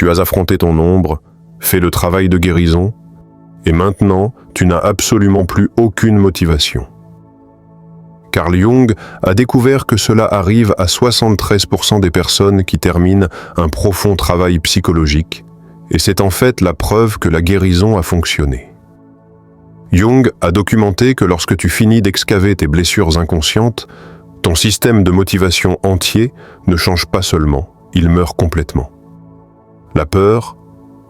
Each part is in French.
Tu as affronté ton ombre, fait le travail de guérison, et maintenant, tu n'as absolument plus aucune motivation. Carl Jung a découvert que cela arrive à 73% des personnes qui terminent un profond travail psychologique, et c'est en fait la preuve que la guérison a fonctionné. Jung a documenté que lorsque tu finis d'excaver tes blessures inconscientes, ton système de motivation entier ne change pas seulement, il meurt complètement. La peur,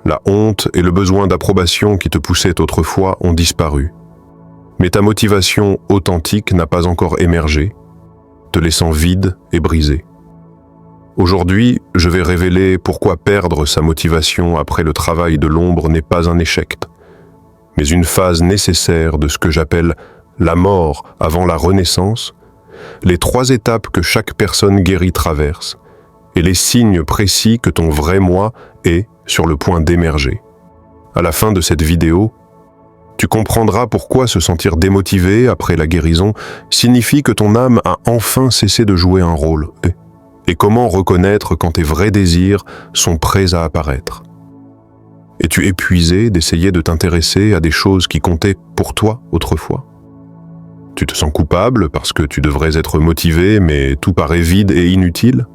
la honte et le besoin d'approbation qui te poussaient autrefois ont disparu. Mais ta motivation authentique n'a pas encore émergé, te laissant vide et brisé. Aujourd'hui, je vais révéler pourquoi perdre sa motivation après le travail de l'ombre n'est pas un échec, mais une phase nécessaire de ce que j'appelle la mort avant la renaissance, les 3 étapes que chaque personne guérie traverse, et les signes précis que ton vrai moi est sur le point d'émerger. À la fin de cette vidéo, tu comprendras pourquoi se sentir démotivé après la guérison signifie que ton âme a enfin cessé de jouer un rôle, et comment reconnaître quand tes vrais désirs sont prêts à apparaître. Es-tu épuisé d'essayer de t'intéresser à des choses qui comptaient pour toi autrefois? Tu te sens coupable parce que tu devrais être motivé, mais tout paraît vide et inutile?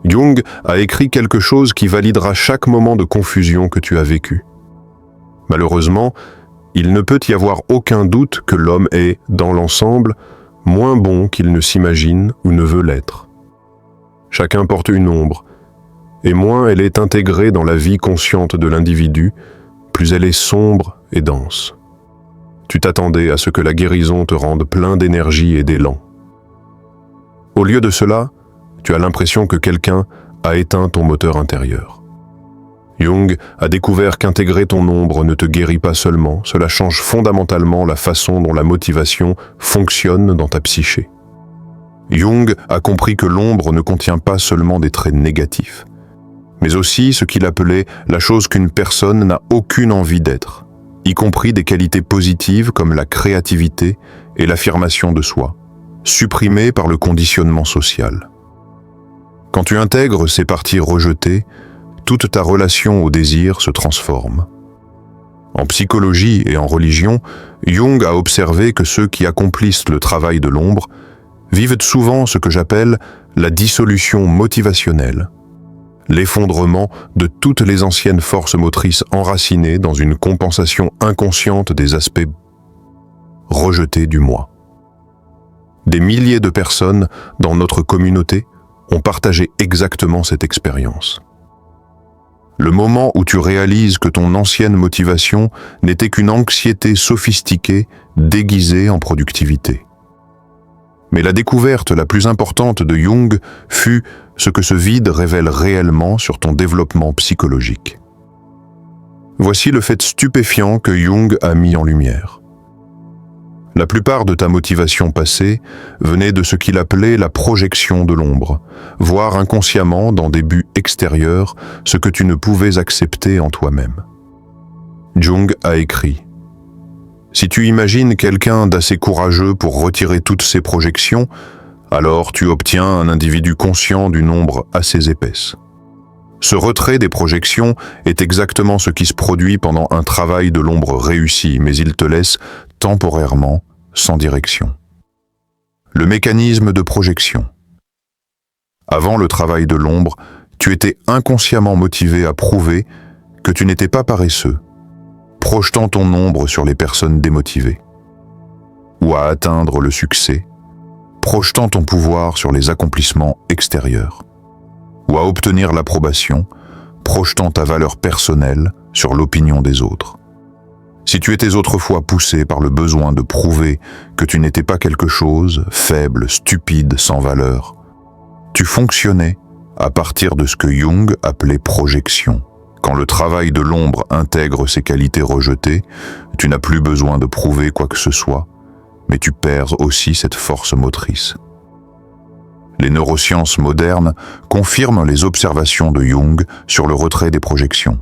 Jung a écrit quelque chose qui validera chaque moment de confusion que tu as vécu. Malheureusement, il ne peut y avoir aucun doute que l'homme est, dans l'ensemble, moins bon qu'il ne s'imagine ou ne veut l'être. Chacun porte une ombre, et moins elle est intégrée dans la vie consciente de l'individu, plus elle est sombre et dense. Tu t'attendais à ce que la guérison te rende plein d'énergie et d'élan. Au lieu de cela, tu as l'impression que quelqu'un a éteint ton moteur intérieur. Jung a découvert qu'intégrer ton ombre ne te guérit pas seulement, cela change fondamentalement la façon dont la motivation fonctionne dans ta psyché. Jung a compris que l'ombre ne contient pas seulement des traits négatifs, mais aussi ce qu'il appelait la chose qu'une personne n'a aucune envie d'être, y compris des qualités positives comme la créativité et l'affirmation de soi, supprimées par le conditionnement social. Quand tu intègres ces parties rejetées, toute ta relation au désir se transforme. En psychologie et en religion, Jung a observé que ceux qui accomplissent le travail de l'ombre vivent souvent ce que j'appelle la dissolution motivationnelle, l'effondrement de toutes les anciennes forces motrices enracinées dans une compensation inconsciente des aspects rejetés du moi. Des milliers de personnes dans notre communauté ont partagé exactement cette expérience. Le moment où tu réalises que ton ancienne motivation n'était qu'une anxiété sophistiquée déguisée en productivité. Mais la découverte la plus importante de Jung fut ce que ce vide révèle réellement sur ton développement psychologique. Voici le fait stupéfiant que Jung a mis en lumière. La plupart de ta motivation passée venait de ce qu'il appelait la projection de l'ombre, voir inconsciemment dans des buts extérieurs ce que tu ne pouvais accepter en toi-même. Jung a écrit « Si tu imagines quelqu'un d'assez courageux pour retirer toutes ces projections, alors tu obtiens un individu conscient d'une ombre assez épaisse. Ce retrait des projections est exactement ce qui se produit pendant un travail de l'ombre réussi, mais il te laisse temporairement sans direction. Le mécanisme de projection. Avant le travail de l'ombre, tu étais inconsciemment motivé à prouver que tu n'étais pas paresseux, projetant ton ombre sur les personnes démotivées, ou à atteindre le succès, projetant ton pouvoir sur les accomplissements extérieurs, ou à obtenir l'approbation, projetant ta valeur personnelle sur l'opinion des autres. Si tu étais autrefois poussé par le besoin de prouver que tu n'étais pas quelque chose, faible, stupide, sans valeur, tu fonctionnais à partir de ce que Jung appelait projection. Quand le travail de l'ombre intègre ces qualités rejetées, tu n'as plus besoin de prouver quoi que ce soit, mais tu perds aussi cette force motrice. Les neurosciences modernes confirment les observations de Jung sur le retrait des projections.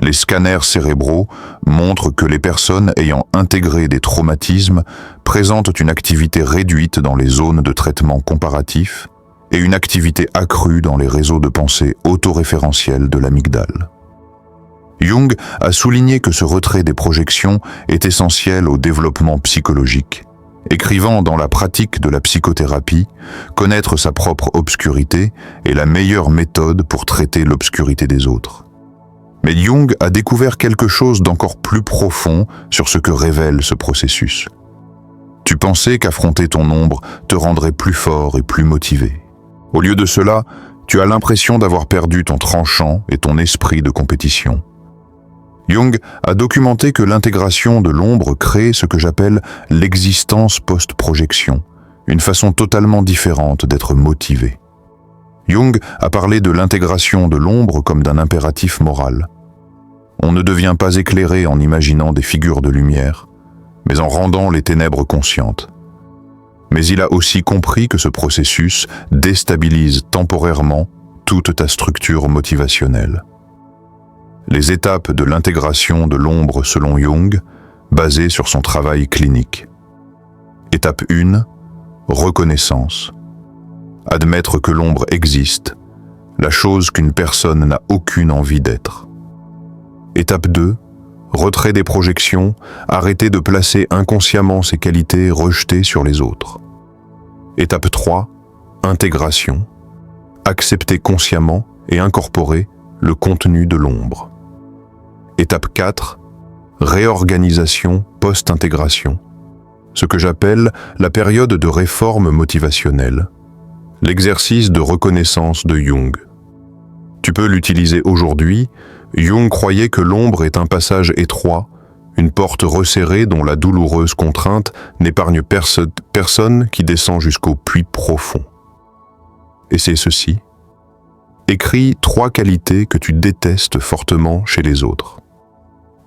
Les scanners cérébraux montrent que les personnes ayant intégré des traumatismes présentent une activité réduite dans les zones de traitement comparatif et une activité accrue dans les réseaux de pensée autoréférentiels de l'amygdale. Jung a souligné que ce retrait des projections est essentiel au développement psychologique, écrivant dans la pratique de la psychothérapie, connaître sa propre obscurité est la meilleure méthode pour traiter l'obscurité des autres. Mais Jung a découvert quelque chose d'encore plus profond sur ce que révèle ce processus. Tu pensais qu'affronter ton ombre te rendrait plus fort et plus motivé. Au lieu de cela, tu as l'impression d'avoir perdu ton tranchant et ton esprit de compétition. Jung a documenté que l'intégration de l'ombre crée ce que j'appelle l'existence post-projection, une façon totalement différente d'être motivé. Jung a parlé de l'intégration de l'ombre comme d'un impératif moral. On ne devient pas éclairé en imaginant des figures de lumière, mais en rendant les ténèbres conscientes. Mais il a aussi compris que ce processus déstabilise temporairement toute ta structure motivationnelle. Les étapes de l'intégration de l'ombre selon Jung, basées sur son travail clinique. Étape 1, reconnaissance. Admettre que l'ombre existe, la chose qu'une personne n'a aucune envie d'être. Étape 2, retrait des projections, arrêter de placer inconsciemment ses qualités rejetées sur les autres. Étape 3, intégration. Accepter consciemment et incorporer le contenu de l'ombre. Étape 4, réorganisation post-intégration. Ce que j'appelle la période de réforme motivationnelle. L'exercice de reconnaissance de Jung. Tu peux l'utiliser aujourd'hui. Jung croyait que l'ombre est un passage étroit, une porte resserrée dont la douloureuse contrainte n'épargne personne qui descend jusqu'au puits profond. Et c'est ceci. Écris 3 qualités que tu détestes fortement chez les autres.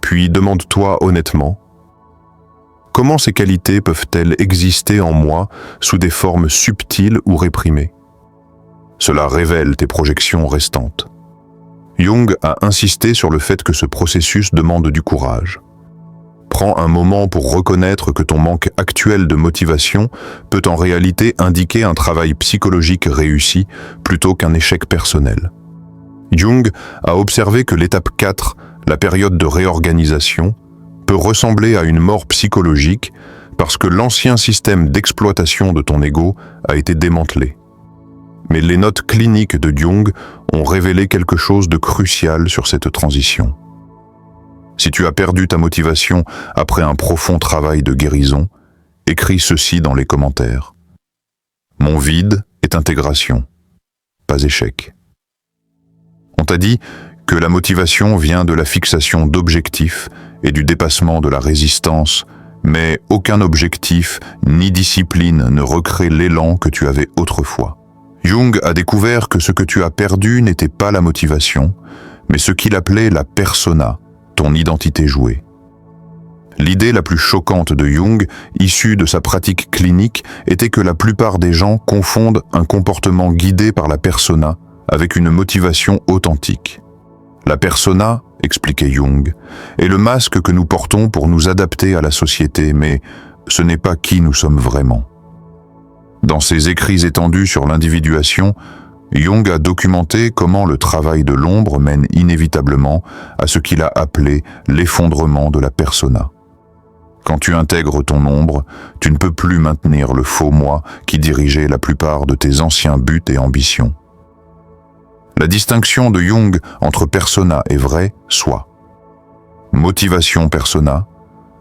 Puis demande-toi honnêtement, comment ces qualités peuvent-elles exister en moi sous des formes subtiles ou réprimées? Cela révèle tes projections restantes. Jung a insisté sur le fait que ce processus demande du courage. Prends un moment pour reconnaître que ton manque actuel de motivation peut en réalité indiquer un travail psychologique réussi plutôt qu'un échec personnel. Jung a observé que l'étape 4, la période de réorganisation, peut ressembler à une mort psychologique parce que l'ancien système d'exploitation de ton ego a été démantelé. Mais les notes cliniques de Jung ont révélé quelque chose de crucial sur cette transition. Si tu as perdu ta motivation après un profond travail de guérison, écris ceci dans les commentaires. Mon vide est intégration, pas échec. On t'a dit que la motivation vient de la fixation d'objectifs et du dépassement de la résistance, mais aucun objectif ni discipline ne recrée l'élan que tu avais autrefois. Jung a découvert que ce que tu as perdu n'était pas la motivation, mais ce qu'il appelait la persona, ton identité jouée. L'idée la plus choquante de Jung, issue de sa pratique clinique, était que la plupart des gens confondent un comportement guidé par la persona avec une motivation authentique. La persona, expliquait Jung, est le masque que nous portons pour nous adapter à la société, mais ce n'est pas qui nous sommes vraiment. Dans ses écrits étendus sur l'individuation, Jung a documenté comment le travail de l'ombre mène inévitablement à ce qu'il a appelé l'effondrement de la persona. Quand tu intègres ton ombre, tu ne peux plus maintenir le faux moi qui dirigeait la plupart de tes anciens buts et ambitions. La distinction de Jung entre persona et vrai soi. Motivation persona,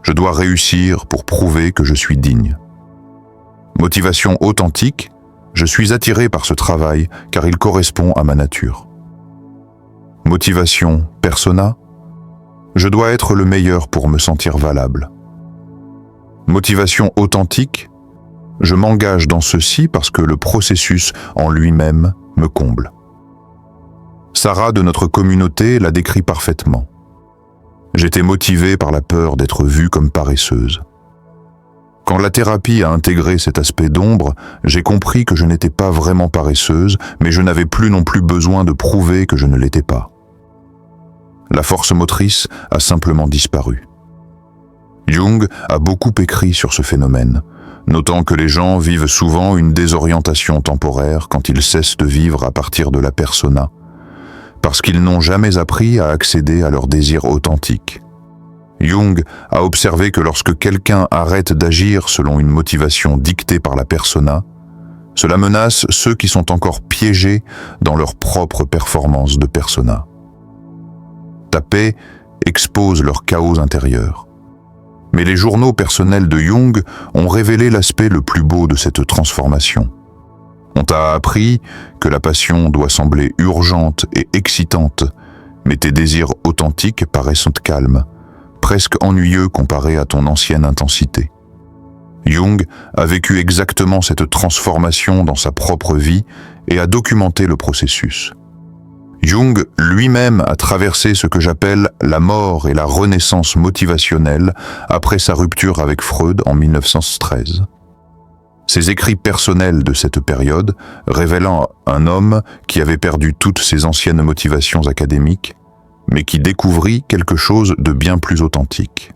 je dois réussir pour prouver que je suis digne. Motivation authentique, je suis attiré par ce travail car il correspond à ma nature. Motivation persona, je dois être le meilleur pour me sentir valable. Motivation authentique, je m'engage dans ceci parce que le processus en lui-même me comble. Sarah de notre communauté l'a décrit parfaitement. J'étais motivée par la peur d'être vue comme paresseuse. Quand la thérapie a intégré cet aspect d'ombre, j'ai compris que je n'étais pas vraiment paresseuse, mais je n'avais plus non plus besoin de prouver que je ne l'étais pas. La force motrice a simplement disparu. Jung a beaucoup écrit sur ce phénomène, notant que les gens vivent souvent une désorientation temporaire quand ils cessent de vivre à partir de la persona, parce qu'ils n'ont jamais appris à accéder à leur désir authentique. Jung a observé que lorsque quelqu'un arrête d'agir selon une motivation dictée par la persona, cela menace ceux qui sont encore piégés dans leur propre performance de persona. Ta paix expose leur chaos intérieur. Mais les journaux personnels de Jung ont révélé l'aspect le plus beau de cette transformation. On t'a appris que la passion doit sembler urgente et excitante, mais tes désirs authentiques paraissent calmes, presque ennuyeux comparés à ton ancienne intensité. Jung a vécu exactement cette transformation dans sa propre vie et a documenté le processus. Jung lui-même a traversé ce que j'appelle la mort et la renaissance motivationnelle après sa rupture avec Freud en 1913. Ses écrits personnels de cette période, révélant un homme qui avait perdu toutes ses anciennes motivations académiques, mais qui découvrit quelque chose de bien plus authentique.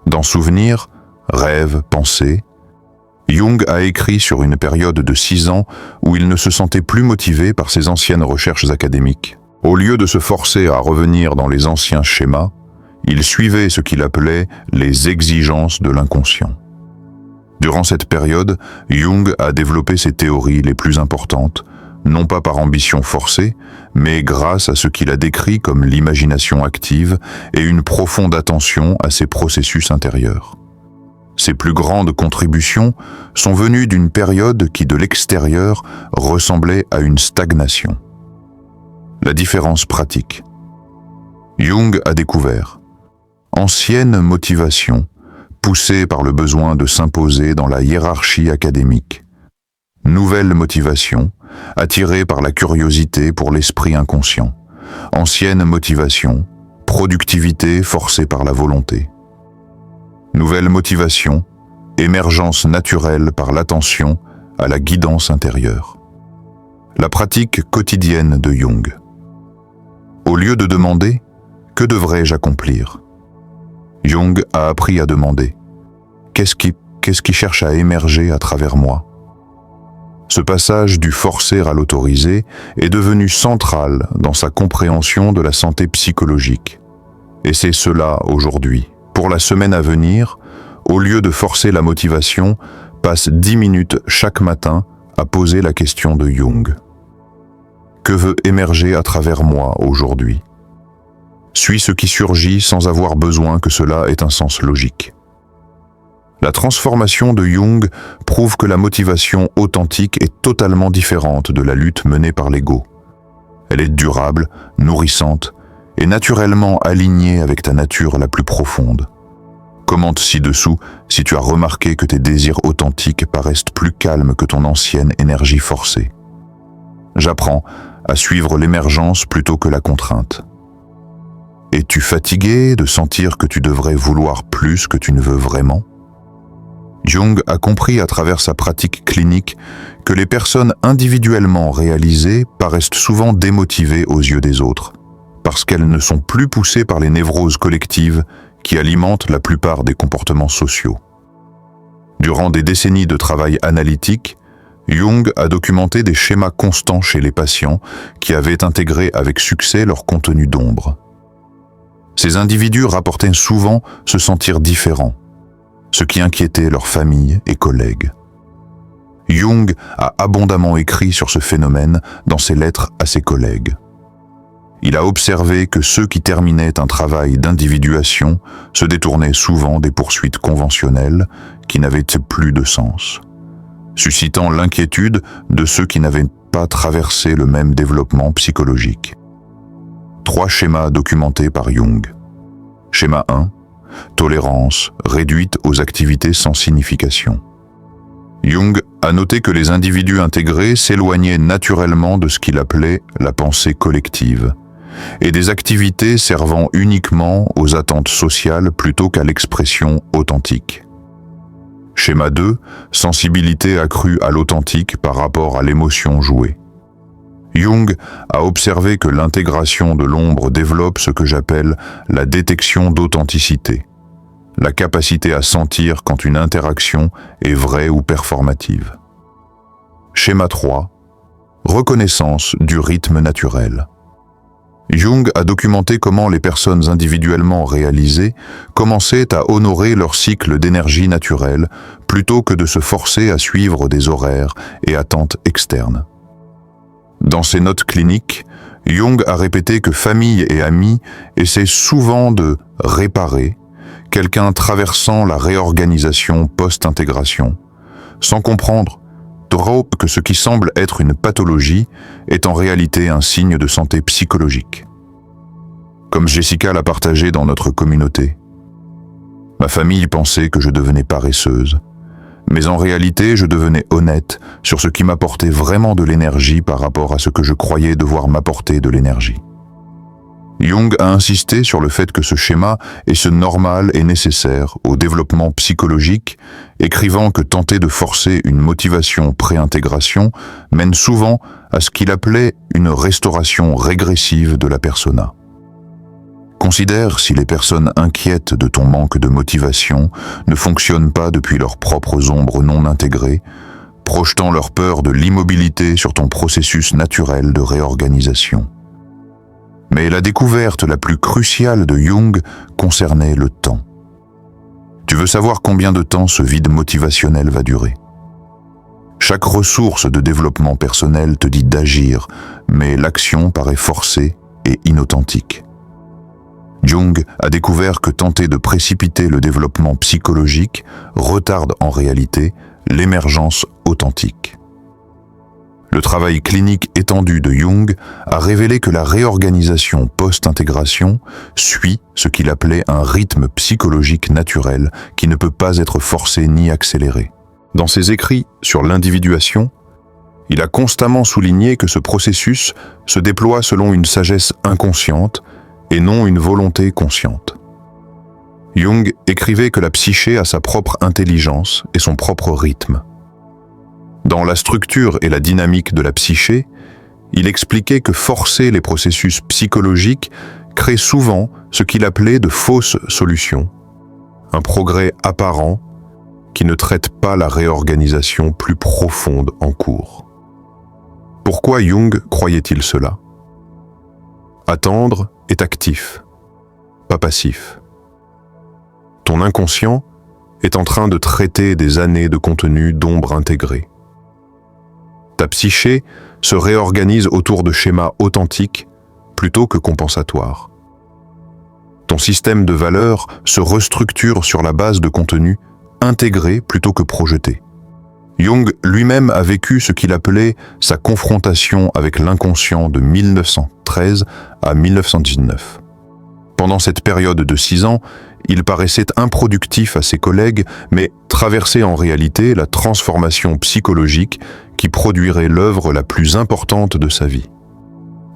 Dans Souvenirs, Rêves, Pensées, Jung a écrit sur une période de 6 ans où il ne se sentait plus motivé par ses anciennes recherches académiques. Au lieu de se forcer à revenir dans les anciens schémas, il suivait ce qu'il appelait les exigences de l'inconscient. Durant cette période, Jung a développé ses théories les plus importantes, non pas par ambition forcée, mais grâce à ce qu'il a décrit comme l'imagination active et une profonde attention à ses processus intérieurs. Ses plus grandes contributions sont venues d'une période qui, de l'extérieur, ressemblait à une stagnation. La différence pratique. Jung a découvert ancienne motivation, poussée par le besoin de s'imposer dans la hiérarchie académique. Nouvelle motivation, attirée par la curiosité pour l'esprit inconscient. Ancienne motivation, productivité forcée par la volonté. Nouvelle motivation, émergence naturelle par l'attention à la guidance intérieure. La pratique quotidienne de Jung. Au lieu de demander « Que devrais-je accomplir ?», Jung a appris à demander « Qu'est-ce qui cherche à émerger à travers moi ?» Ce passage du forcer à l'autoriser est devenu central dans sa compréhension de la santé psychologique. Et c'est cela aujourd'hui. Pour la semaine à venir, au lieu de forcer la motivation, passe 10 minutes chaque matin à poser la question de Jung. Que veut émerger à travers moi aujourd'hui ? Suis ce qui surgit sans avoir besoin que cela ait un sens logique. La transformation de Jung prouve que la motivation authentique est totalement différente de la lutte menée par l'ego. Elle est durable, nourrissante et naturellement alignée avec ta nature la plus profonde. Commente ci-dessous si tu as remarqué que tes désirs authentiques paraissent plus calmes que ton ancienne énergie forcée. J'apprends à suivre l'émergence plutôt que la contrainte. Es-tu fatigué de sentir que tu devrais vouloir plus que tu ne veux vraiment ? Jung a compris à travers sa pratique clinique que les personnes individuellement réalisées paraissent souvent démotivées aux yeux des autres, parce qu'elles ne sont plus poussées par les névroses collectives qui alimentent la plupart des comportements sociaux. Durant des décennies de travail analytique, Jung a documenté des schémas constants chez les patients qui avaient intégré avec succès leur contenu d'ombre. Ces individus rapportaient souvent se sentir différents, ce qui inquiétait leurs familles et collègues. Jung a abondamment écrit sur ce phénomène dans ses lettres à ses collègues. Il a observé que ceux qui terminaient un travail d'individuation se détournaient souvent des poursuites conventionnelles qui n'avaient plus de sens, suscitant l'inquiétude de ceux qui n'avaient pas traversé le même développement psychologique. 3 schémas documentés par Jung. Schéma 1. Tolérance réduite aux activités sans signification. Jung a noté que les individus intégrés s'éloignaient naturellement de ce qu'il appelait la pensée collective et des activités servant uniquement aux attentes sociales plutôt qu'à l'expression authentique. Schéma 2. Sensibilité accrue à l'authentique par rapport à l'émotion jouée. Jung a observé que l'intégration de l'ombre développe ce que j'appelle la détection d'authenticité, la capacité à sentir quand une interaction est vraie ou performative. Schéma 3. Reconnaissance du rythme naturel. Jung a documenté comment les personnes individuellement réalisées commençaient à honorer leur cycle d'énergie naturelle plutôt que de se forcer à suivre des horaires et attentes externes. Dans ses notes cliniques, Jung a répété que famille et amis essaient souvent de réparer quelqu'un traversant la réorganisation post-intégration, sans comprendre trop que ce qui semble être une pathologie est en réalité un signe de santé psychologique. Comme Jessica l'a partagé dans notre communauté, ma famille pensait que je devenais paresseuse, mais en réalité je devenais honnête sur ce qui m'apportait vraiment de l'énergie par rapport à ce que je croyais devoir m'apporter de l'énergie. Jung a insisté sur le fait que ce schéma est ce normal et nécessaire au développement psychologique, écrivant que tenter de forcer une motivation pré-intégration mène souvent à ce qu'il appelait une restauration régressive de la persona. Considère si les personnes inquiètes de ton manque de motivation ne fonctionnent pas depuis leurs propres ombres non intégrées, projetant leur peur de l'immobilité sur ton processus naturel de réorganisation. Mais la découverte la plus cruciale de Jung concernait le temps. Tu veux savoir combien de temps ce vide motivationnel va durer? Chaque ressource de développement personnel te dit d'agir, mais l'action paraît forcée et inauthentique. Jung a découvert que tenter de précipiter le développement psychologique retarde en réalité l'émergence authentique. Le travail clinique étendu de Jung a révélé que la réorganisation post-intégration suit ce qu'il appelait un rythme psychologique naturel qui ne peut pas être forcé ni accéléré. Dans ses écrits sur l'individuation, il a constamment souligné que ce processus se déploie selon une sagesse inconsciente et non une volonté consciente. Jung écrivait que la psyché a sa propre intelligence et son propre rythme. Dans la structure et la dynamique de la psyché, il expliquait que forcer les processus psychologiques crée souvent ce qu'il appelait de fausses solutions, un progrès apparent qui ne traite pas la réorganisation plus profonde en cours. Pourquoi Jung croyait-il cela? Attendre est actif, pas passif. Ton inconscient est en train de traiter des années de contenu d'ombre intégrée. Ta psyché se réorganise autour de schémas authentiques plutôt que compensatoires. Ton système de valeurs se restructure sur la base de contenus intégrés plutôt que projetés. Jung lui-même a vécu ce qu'il appelait sa confrontation avec l'inconscient de 1913 à 1919. Pendant cette période de 6 ans, il paraissait improductif à ses collègues, mais traversait en réalité la transformation psychologique qui produirait l'œuvre la plus importante de sa vie.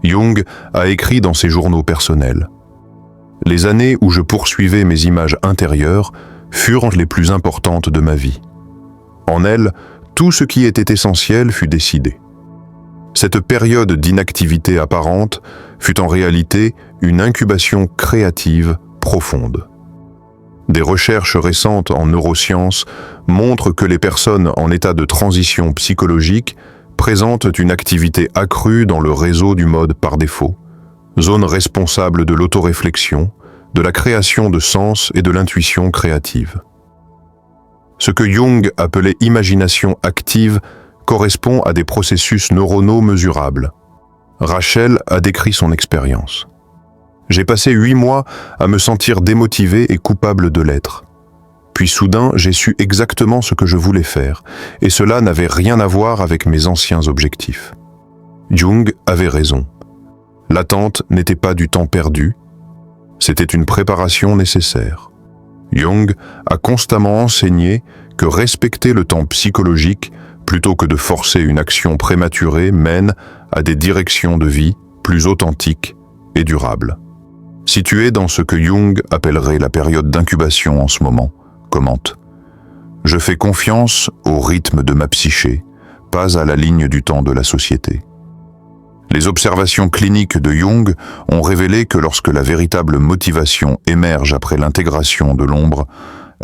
Jung a écrit dans ses journaux personnels « Les années où je poursuivais mes images intérieures furent les plus importantes de ma vie. En elles, tout ce qui était essentiel fut décidé. Cette période d'inactivité apparente fut en réalité une incubation créative profonde. Des recherches récentes en neurosciences montrent que les personnes en état de transition psychologique présentent une activité accrue dans le réseau du mode par défaut, zone responsable de l'autoréflexion, de la création de sens et de l'intuition créative. Ce que Jung appelait imagination active correspond à des processus neuronaux mesurables. Rachel a décrit son expérience. J'ai passé 8 mois à me sentir démotivé et coupable de l'être. Puis soudain, j'ai su exactement ce que je voulais faire, et cela n'avait rien à voir avec mes anciens objectifs. Jung avait raison. L'attente n'était pas du temps perdu, c'était une préparation nécessaire. Jung a constamment enseigné que respecter le temps psychologique plutôt que de forcer une action prématurée mène à des directions de vie plus authentiques et durables. Si tu es dans ce que Jung appellerait la période d'incubation en ce moment, commente « Je fais confiance au rythme de ma psyché, pas à la ligne du temps de la société. » Les observations cliniques de Jung ont révélé que lorsque la véritable motivation émerge après l'intégration de l'ombre,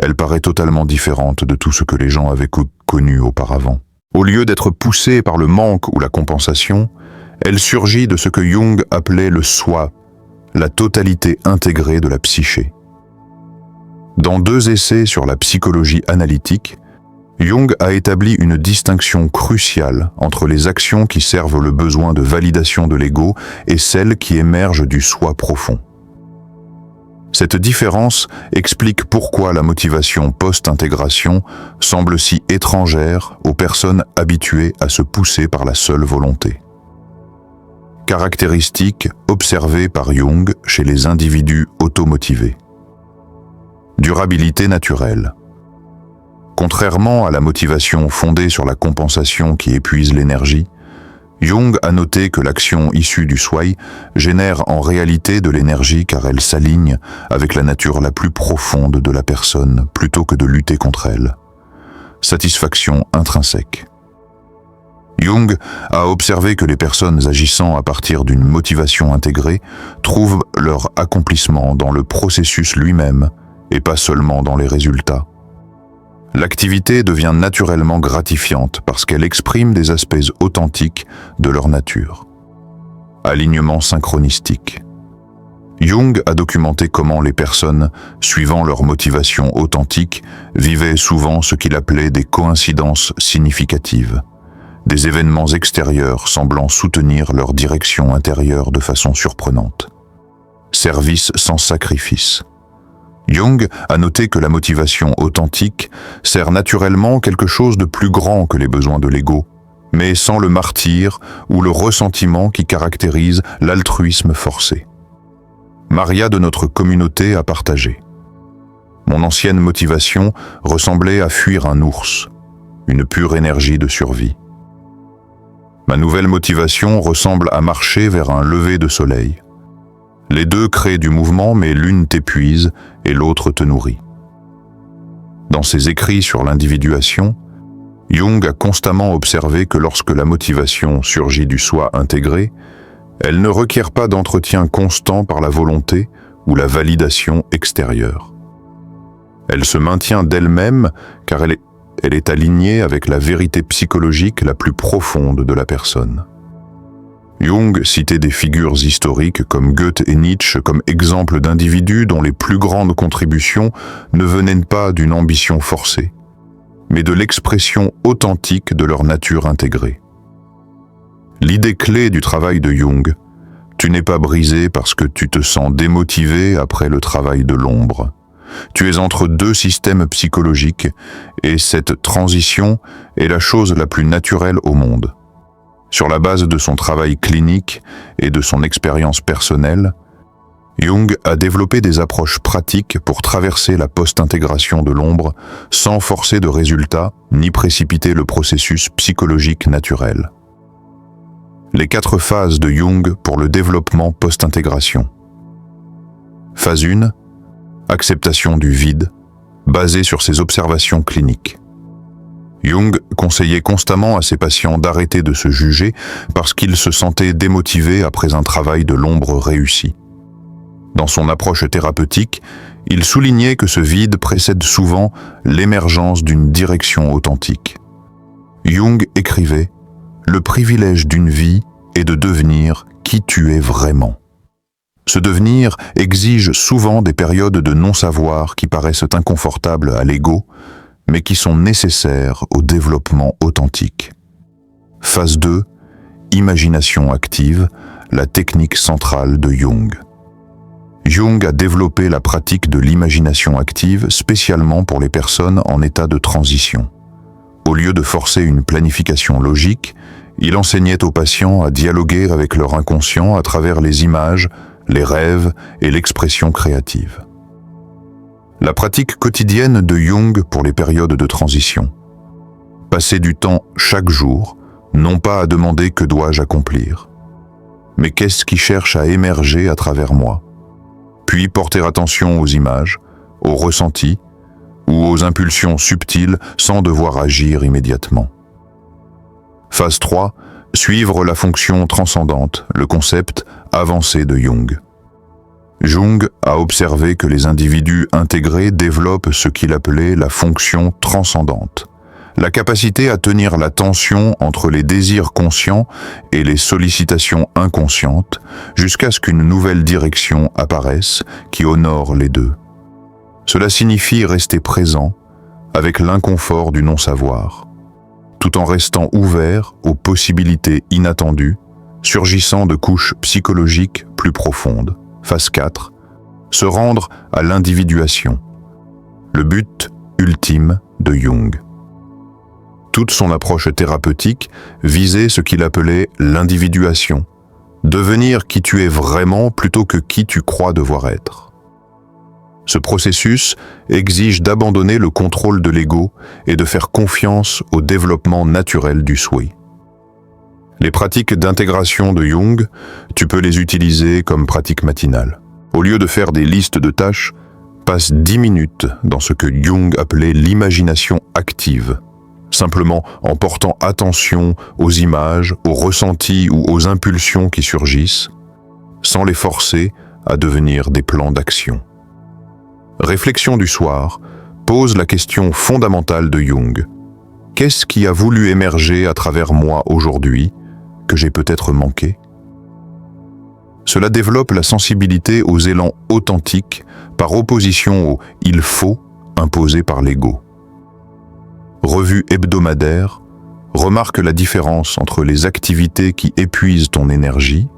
elle paraît totalement différente de tout ce que les gens avaient connu auparavant. Au lieu d'être poussée par le manque ou la compensation, elle surgit de ce que Jung appelait le soi, la totalité intégrée de la psyché. Dans 2 essais sur la psychologie analytique, Jung a établi une distinction cruciale entre les actions qui servent le besoin de validation de l'ego et celles qui émergent du soi profond. Cette différence explique pourquoi la motivation post-intégration semble si étrangère aux personnes habituées à se pousser par la seule volonté. Caractéristique observée par Jung chez les individus automotivés. Durabilité naturelle. Contrairement à la motivation fondée sur la compensation qui épuise l'énergie, Jung a noté que l'action issue du soi génère en réalité de l'énergie car elle s'aligne avec la nature la plus profonde de la personne plutôt que de lutter contre elle. Satisfaction intrinsèque. Jung a observé que les personnes agissant à partir d'une motivation intégrée trouvent leur accomplissement dans le processus lui-même et pas seulement dans les résultats. L'activité devient naturellement gratifiante parce qu'elle exprime des aspects authentiques de leur nature. Alignement synchronistique. Jung a documenté comment les personnes, suivant leur motivation authentique, vivaient souvent ce qu'il appelait des coïncidences significatives, des événements extérieurs semblant soutenir leur direction intérieure de façon surprenante. Service sans sacrifice. Jung a noté que la motivation authentique sert naturellement quelque chose de plus grand que les besoins de l'ego, mais sans le martyre ou le ressentiment qui caractérise l'altruisme forcé. Maria de notre communauté a partagé. Mon ancienne motivation ressemblait à fuir un ours, une pure énergie de survie. Ma nouvelle motivation ressemble à marcher vers un lever de soleil. Les 2 créent du mouvement, mais l'une t'épuise et l'autre te nourrit. Dans ses écrits sur l'individuation, Jung a constamment observé que lorsque la motivation surgit du soi intégré, elle ne requiert pas d'entretien constant par la volonté ou la validation extérieure. Elle se maintient d'elle-même car elle est alignée avec la vérité psychologique la plus profonde de la personne. Jung citait des figures historiques comme Goethe et Nietzsche comme exemples d'individus dont les plus grandes contributions ne venaient pas d'une ambition forcée, mais de l'expression authentique de leur nature intégrée. L'idée clé du travail de Jung, tu n'es pas brisé parce que tu te sens démotivé après le travail de l'ombre. Tu es entre 2 systèmes psychologiques et cette transition est la chose la plus naturelle au monde. Sur la base de son travail clinique et de son expérience personnelle, Jung a développé des approches pratiques pour traverser la post-intégration de l'ombre sans forcer de résultats ni précipiter le processus psychologique naturel. Les 4 phases de Jung pour le développement post-intégration. Phase 1, acceptation du vide, basée sur ses observations cliniques. Jung conseillait constamment à ses patients d'arrêter de se juger parce qu'ils se sentaient démotivés après un travail de l'ombre réussi. Dans son approche thérapeutique, il soulignait que ce vide précède souvent l'émergence d'une direction authentique. Jung écrivait « Le privilège d'une vie est de devenir qui tu es vraiment ». Ce devenir exige souvent des périodes de non-savoir qui paraissent inconfortables à l'ego, mais qui sont nécessaires au développement authentique. Phase 2, imagination active, la technique centrale de Jung. Jung a développé la pratique de l'imagination active spécialement pour les personnes en état de transition. Au lieu de forcer une planification logique, il enseignait aux patients à dialoguer avec leur inconscient à travers les images, les rêves et l'expression créative. La pratique quotidienne de Jung pour les périodes de transition. Passer du temps chaque jour, non pas à demander que dois-je accomplir, mais qu'est-ce qui cherche à émerger à travers moi, puis porter attention aux images, aux ressentis ou aux impulsions subtiles sans devoir agir immédiatement. Phase 3, suivre la fonction transcendante, le concept avancé de Jung. Jung a observé que les individus intégrés développent ce qu'il appelait la fonction transcendante, la capacité à tenir la tension entre les désirs conscients et les sollicitations inconscientes jusqu'à ce qu'une nouvelle direction apparaisse qui honore les deux. Cela signifie rester présent avec l'inconfort du non-savoir, tout en restant ouvert aux possibilités inattendues surgissant de couches psychologiques plus profondes. Phase 4. Se rendre à l'individuation. Le but ultime de Jung. Toute son approche thérapeutique visait ce qu'il appelait l'individuation, devenir qui tu es vraiment plutôt que qui tu crois devoir être. Ce processus exige d'abandonner le contrôle de l'ego et de faire confiance au développement naturel du soi. Les pratiques d'intégration de Jung, tu peux les utiliser comme pratique matinale. Au lieu de faire des listes de tâches, passe 10 minutes dans ce que Jung appelait l'imagination active, simplement en portant attention aux images, aux ressentis ou aux impulsions qui surgissent, sans les forcer à devenir des plans d'action. Réflexion du soir pose la question fondamentale de Jung. Qu'est-ce qui a voulu émerger à travers moi aujourd'hui, que j'ai peut-être manqué? Cela développe la sensibilité aux élans authentiques par opposition au « il faut » imposé par l'ego. Revue hebdomadaire, remarque la différence entre les activités qui épuisent ton énergie,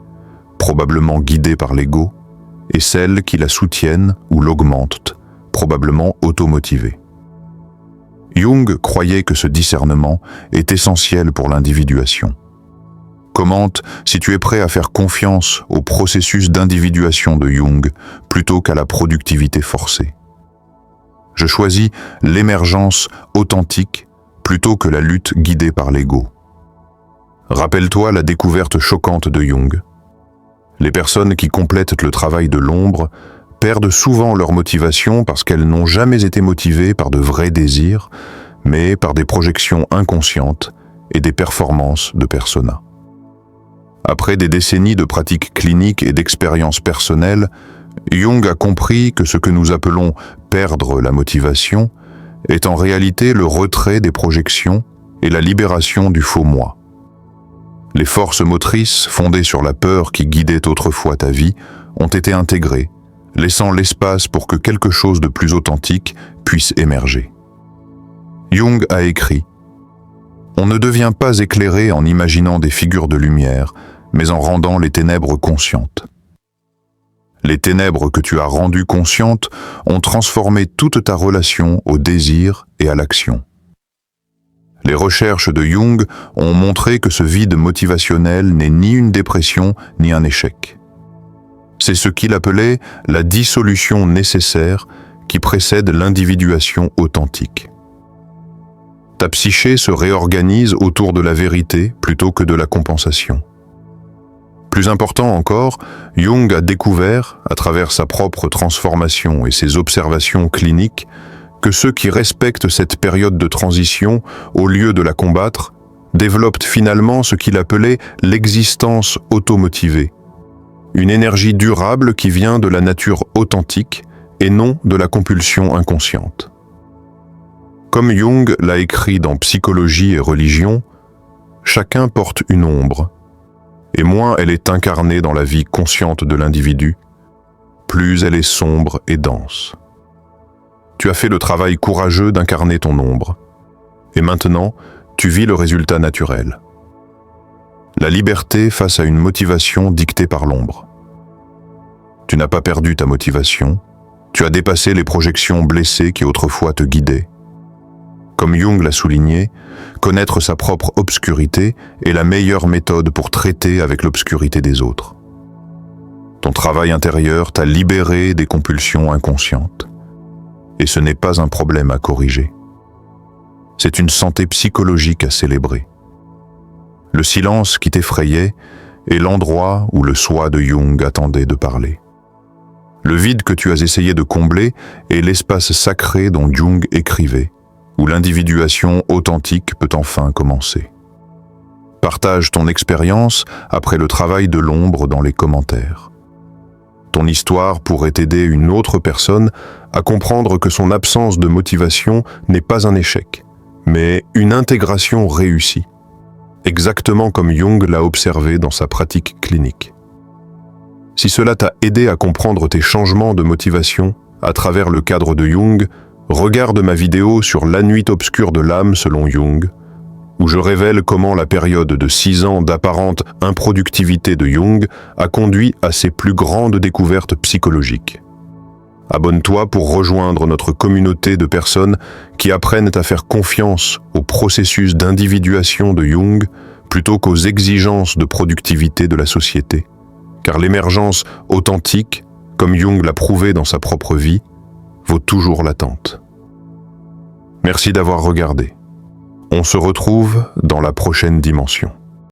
probablement guidées par l'ego, et celles qui la soutiennent ou l'augmentent, probablement automotivées. Jung croyait que ce discernement est essentiel pour l'individuation. Commente si tu es prêt à faire confiance au processus d'individuation de Jung plutôt qu'à la productivité forcée. Je choisis l'émergence authentique plutôt que la lutte guidée par l'ego. Rappelle-toi la découverte choquante de Jung. Les personnes qui complètent le travail de l'ombre perdent souvent leur motivation parce qu'elles n'ont jamais été motivées par de vrais désirs, mais par des projections inconscientes et des performances de persona. Après des décennies de pratiques cliniques et d'expériences personnelles, Jung a compris que ce que nous appelons « perdre la motivation » est en réalité le retrait des projections et la libération du faux moi. Les forces motrices fondées sur la peur qui guidait autrefois ta vie ont été intégrées, laissant l'espace pour que quelque chose de plus authentique puisse émerger. Jung a écrit « On ne devient pas éclairé en imaginant des figures de lumière, mais en rendant les ténèbres conscientes. Les ténèbres que tu as rendues conscientes ont transformé toute ta relation au désir et à l'action. Les recherches de Jung ont montré que ce vide motivationnel n'est ni une dépression ni un échec. C'est ce qu'il appelait la dissolution nécessaire qui précède l'individuation authentique. Ta psyché se réorganise autour de la vérité plutôt que de la compensation. Plus important encore, Jung a découvert, à travers sa propre transformation et ses observations cliniques, que ceux qui respectent cette période de transition, au lieu de la combattre, développent finalement ce qu'il appelait l'existence automotivée, une énergie durable qui vient de la nature authentique et non de la compulsion inconsciente. Comme Jung l'a écrit dans Psychologie et religion, chacun porte une ombre, et moins elle est incarnée dans la vie consciente de l'individu, plus elle est sombre et dense. Tu as fait le travail courageux d'incarner ton ombre, et maintenant, tu vis le résultat naturel. La liberté face à une motivation dictée par l'ombre. Tu n'as pas perdu ta motivation, tu as dépassé les projections blessées qui autrefois te guidaient. Comme Jung l'a souligné, connaître sa propre obscurité est la meilleure méthode pour traiter avec l'obscurité des autres. Ton travail intérieur t'a libéré des compulsions inconscientes. Et ce n'est pas un problème à corriger. C'est une santé psychologique à célébrer. Le silence qui t'effrayait est l'endroit où le soi de Jung attendait de parler. Le vide que tu as essayé de combler est l'espace sacré dont Jung écrivait, où l'individuation authentique peut enfin commencer. Partage ton expérience après le travail de l'ombre dans les commentaires. Ton histoire pourrait aider une autre personne à comprendre que son absence de motivation n'est pas un échec, mais une intégration réussie, exactement comme Jung l'a observé dans sa pratique clinique. Si cela t'a aidé à comprendre tes changements de motivation à travers le cadre de Jung, regarde ma vidéo sur la nuit obscure de l'âme selon Jung, où je révèle comment la période de 6 ans d'apparente improductivité de Jung a conduit à ses plus grandes découvertes psychologiques. Abonne-toi pour rejoindre notre communauté de personnes qui apprennent à faire confiance au processus d'individuation de Jung plutôt qu'aux exigences de productivité de la société, car l'émergence authentique, comme Jung l'a prouvé dans sa propre vie, vaut toujours l'attente. Merci d'avoir regardé. On se retrouve dans la prochaine dimension.